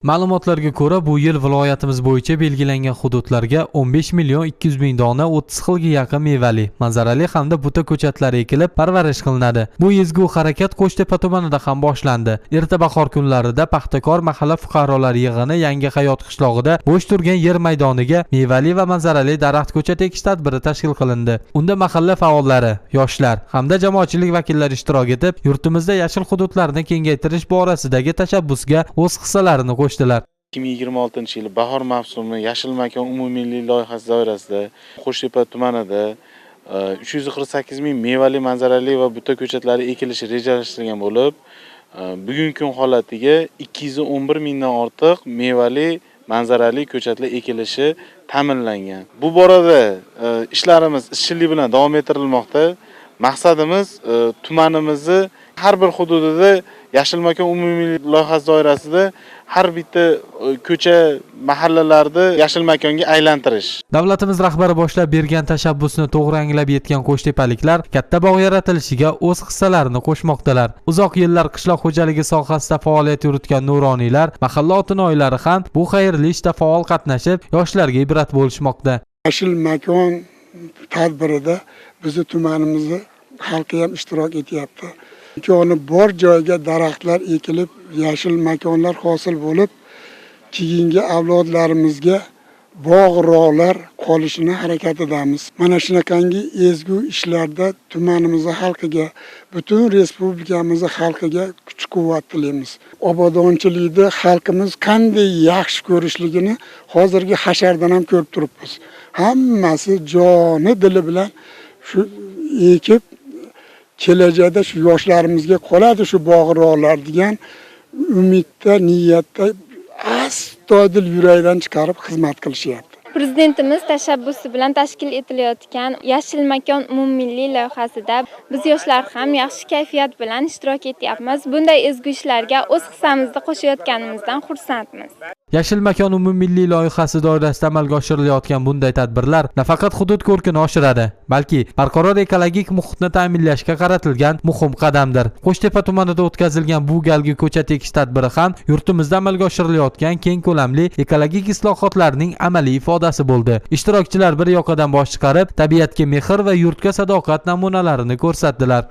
Ma'lumotlarga ko'ra, bu yil viloyatimiz bo'yicha belgilangan hududlarga 15 million 200 ming dona 30 xilga yaqin mevali, manzarali hamda buta ko'chatlari ekilib, parvarish qilinadi. Bu ezgu harakat Qo'shtepa tumanida ham boshlandi. Erta bahor kunlarida Paxtakor mahalla fuqarolar yig'ini Yangi hayot qishlog'ida bo'sh turgan yer maydoniga mevali va manzarali daraxt ko'chat ekish tadbiri tashkil qilindi. Unda mahalla faollari, yoshlar hamda jamoatchilik vakillari ishtirok etib, yurtimizda yashil hududlarni kengaytirish borasidagi tashabbusga o'z hissalarini qo'shdilar. 2026-yil bahor mavsumi yashil makon umummilliy loyihasi doirasida Qo'shtepa tumanida 348 ming mevali, manzarali va buta ko'chatlari ekilishi rejalashtirilgan bo'lib, bugungi kun holatiga 211 mingdan ortiq mevali, manzarali ko'chatlar ekilishi ta'minlangan. Bu borada ishlarimiz izchillik bilan davom ettirilmoqda. Maqsadimiz tumanimizni har bir hududida yashil makon umummilliy loyihasi doirasida har bitta ko'cha, mahallalarni yashil makonga aylantirish. Davlatimiz rahbari boshlab bergan tashabbusni to'g'ri anglab yetgan qo'shtepaliklar katta bog' yaratilishiga o'z hissalarini qo'shmoqdalar. Uzoq yillar qishloq xo'jaligi sohasida faoliyat yuritgan nuroniylar, mahalla otinoylari ham bu xayrli ishda faol qatnashib, yoshlarga ibrat bo'lishmoqda. Yashil makon tadbirida bizni tumanimizni xalqi ham ishtirok etyapti. Imkoni bor joyga daraxtlar ekilib, yashil makonlar hosil bo'lib, keyingi avlodlarimizga bog'-rog'lar qolishini harakat edamiz. Mana shunaqangi ezgu ishlarda tumanimiz xalqiga, butun respublikamiz xalqiga kuch-quvvat tilaymiz. Obodonchilikda xalqimiz qanday yaxshi ko'rishligini hozirgi hashardan ham ko'rib turibmiz. Hammasi joni dili bilan shu ekib, kelajakda shu yoshlarimizga qoladi shu bog'-rog'lar degan umidda, niyatda astoydil yurakdan chiqarib xizmat qilishyapti. Prezidentimiz tashabbusi bilan tashkil etilayotgan yashil makon umummilliy loyihasida biz yoshlar ham yaxshi kayfiyat bilan ishtirok etyapmiz. Bunday ezgu ishlarga o'z hissamizni qo'shayotganimizdan xursandmiz. Yashil makon umummilliy loyihasi doirasida amalga oshirilayotgan bunday tadbirlar nafaqat hudud ko'rkini oshiradi, balki barqaror ekologik muhitni ta'minlashga qaratilgan muhim qadamdir. Qo'shtepa tumanida o'tkazilgan bu galgi ko'chat ekish tadbiri ham yurtimizda amalga oshirilayotgan keng ko'lamli ekologik islohotlarning amaliy ifodasi bo'ldi. Ishtirokchilar bir yoqadan bosh chiqarib, tabiatga mehr va yurtga sadoqat namunalarini ko'rsatdilar.